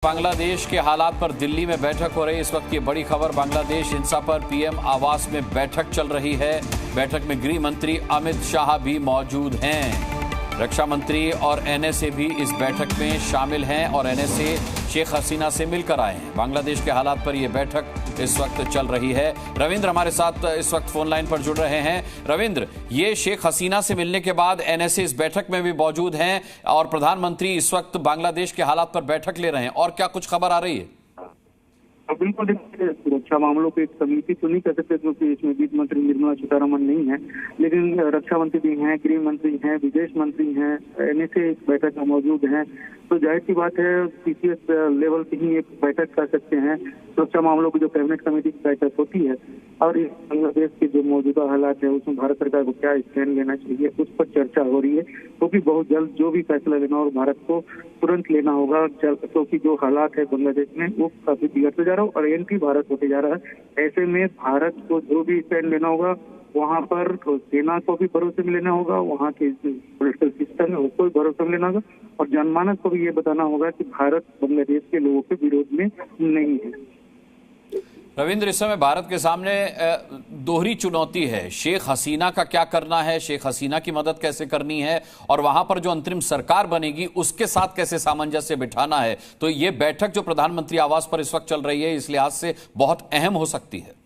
बांग्लादेश के हालात पर दिल्ली में बैठक हो रही। इस वक्त की बड़ी खबर, बांग्लादेश हिंसा पर पीएम आवास में बैठक चल रही है। बैठक में गृह मंत्री अमित शाह भी मौजूद हैं। रक्षा मंत्री और एनएसए भी इस बैठक में शामिल हैं और एनएसए शेख हसीना से मिलकर आए हैं। बांग्लादेश के हालात पर यह बैठक इस वक्त चल रही है। रविंद्र हमारे साथ इस वक्त फोन लाइन पर जुड़ रहे हैं। रविंद्र, ये शेख हसीना से मिलने के बाद एनएसए इस बैठक में भी मौजूद हैं और प्रधानमंत्री इस वक्त बांग्लादेश के हालात पर बैठक ले रहे हैं, और क्या कुछ खबर आ रही है? बिल्कुल, देखिए, सुरक्षा मामलों की एक समिति तो नहीं कह सकते क्योंकि इसमें वित्त मंत्री निर्मला सीतारमण नहीं है, लेकिन रक्षा मंत्री भी हैं, गृह मंत्री हैं, विदेश मंत्री हैं, एनएसए इस बैठक में मौजूद हैं। तो जाहिर सी बात है सीसीएस लेवल की ही एक बैठक कर सकते हैं। सुरक्षा मामलों की जो कैबिनेट कमेटी की बैठक होती है और इस बांग्लादेश के जो मौजूदा हालात है उसमें भारत सरकार को क्या स्टैंड लेना चाहिए उस पर चर्चा हो रही है, क्योंकि बहुत जल्द जो भी फैसला लेना हो भारत को तुरंत लेना होगा, क्योंकि जो हालात है बांग्लादेश में वो काफी बिगड़ते जा रहा है और एंटी भारत होते जा रहा है। ऐसे में भारत को जो भी स्टैंड लेना होगा वहाँ पर सेना को भी भरोसे में लेना होगा, वहाँ के पॉलिटिकल सिस्टम है उसको भी भरोसे में लेना होगा और जनमानस को भी ये बताना होगा कि भारत बांग्लादेश के लोगों के विरोध में नहीं है। रविंद्र, इस समय भारत के सामने दोहरी चुनौती है। शेख हसीना का क्या करना है, शेख हसीना की मदद कैसे करनी है और वहां पर जो अंतरिम सरकार बनेगी उसके साथ कैसे सामंजस्य बिठाना है। तो ये बैठक जो प्रधानमंत्री आवास पर इस वक्त चल रही है इस लिहाज से बहुत अहम हो सकती है।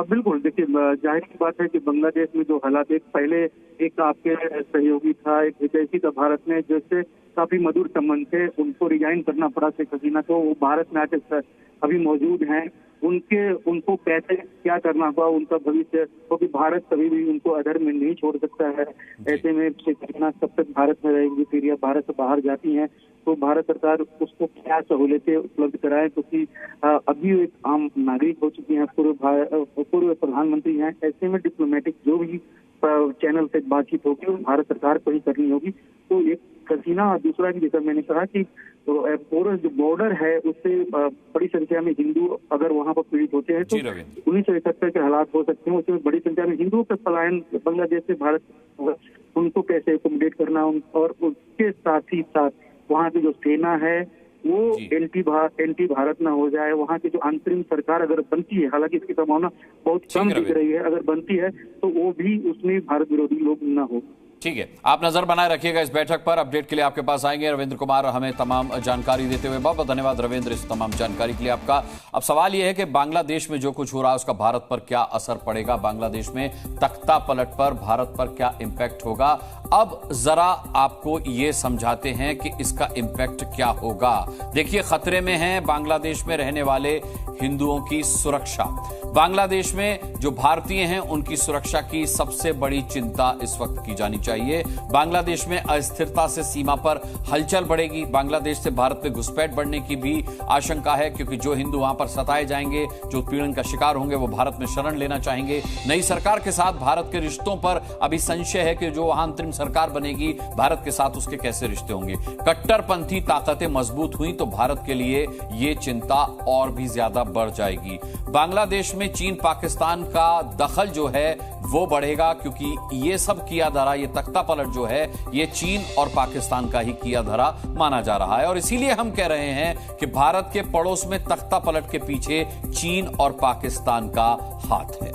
बिल्कुल, देखिए, जाहिर की बात है कि बांग्लादेश में जो हालात पहले एक आपके सहयोगी था, एक विदेशी था भारत में, जैसे काफी मधुर संबंध थे, उनको रिजाइन करना पड़ा शेख हसीना को। वो भारत में आके अभी मौजूद हैं। उनको कैसे क्या करना होगा, उनका भविष्य, क्योंकि भारत कभी भी उनको अधर में नहीं छोड़ सकता है। ऐसे में शेख हसीना कब तक भारत में रहेंगी, फिर या भारत से बाहर जाती हैं तो भारत सरकार उसको क्या सहूलियतें उपलब्ध कराए, क्योंकि अभी एक आम नागरिक हो चुकी हैं, पूर्व प्रधानमंत्री हैं। ऐसे में डिप्लोमेटिक जो भी चैनल से बातचीत होगी वो भारत सरकार को ही करनी होगी। तो एक हसीना और दूसरा भी, जैसा मैंने कहा कि पूरा जो बॉर्डर है उससे बड़ी संख्या में हिंदू अगर वहां पर पीड़ित होते हैं तो 1971 के हालात हो सकते हैं, उसमें बड़ी संख्या में हिंदुओं का पलायन बांग्लादेश से भारत होगा, उनको कैसे एकोमोडेट करना और उसके साथ ही साथ वहाँ की जो सेना है वो एंटी भारत ना हो जाए। वहाँ की जो अंतरिम सरकार अगर बनती है, हालांकि इसकी संभावना बहुत कम दिख रही है, अगर बनती है तो वो भी उसमें भारत विरोधी लोग ना हो। ठीक है, आप नजर बनाए रखिएगा इस बैठक पर। अपडेट के लिए आपके पास आएंगे रविंद्र कुमार, हमें तमाम जानकारी देते हुए। बहुत बहुत धन्यवाद रविंद्र इस तमाम जानकारी के लिए आपका। अब सवाल यह है कि बांग्लादेश में जो कुछ हो रहा है उसका भारत पर क्या असर पड़ेगा, बांग्लादेश में तख्ता पलट पर भारत पर क्या इंपैक्ट होगा। अब जरा आपको ये समझाते हैं कि इसका इंपैक्ट क्या होगा। देखिए, खतरे में है बांग्लादेश में रहने वाले हिंदुओं की सुरक्षा। बांग्लादेश में जो भारतीय हैं उनकी सुरक्षा की सबसे बड़ी चिंता इस वक्त की जानी चाहिए। बांग्लादेश में अस्थिरता से सीमा पर हलचल बढ़ेगी। बांग्लादेश से भारत में घुसपैठ बढ़ने की भी आशंका है, क्योंकि जो हिंदू वहां पर सताए जाएंगे, जो पीड़न का शिकार होंगे, वो भारत में शरण लेना चाहेंगे। नई सरकार के साथ भारत के रिश्तों पर अभी संशय है कि जो वहां अंतरिम सरकार बनेगी भारत के साथ उसके कैसे रिश्ते होंगे। कट्टरपंथी ताकतें मजबूत हुई तो भारत के लिए यह चिंता और भी ज्यादा बढ़ जाएगी। बांग्लादेश में चीन पाकिस्तान का दखल जो है वो बढ़ेगा, क्योंकि ये सब किया धरा, ये तख्ता पलट जो है ये चीन और पाकिस्तान का ही किया धरा माना जा रहा है। और इसीलिए हम कह रहे हैं कि भारत के पड़ोस में तख्ता पलट के पीछे चीन और पाकिस्तान का हाथ है।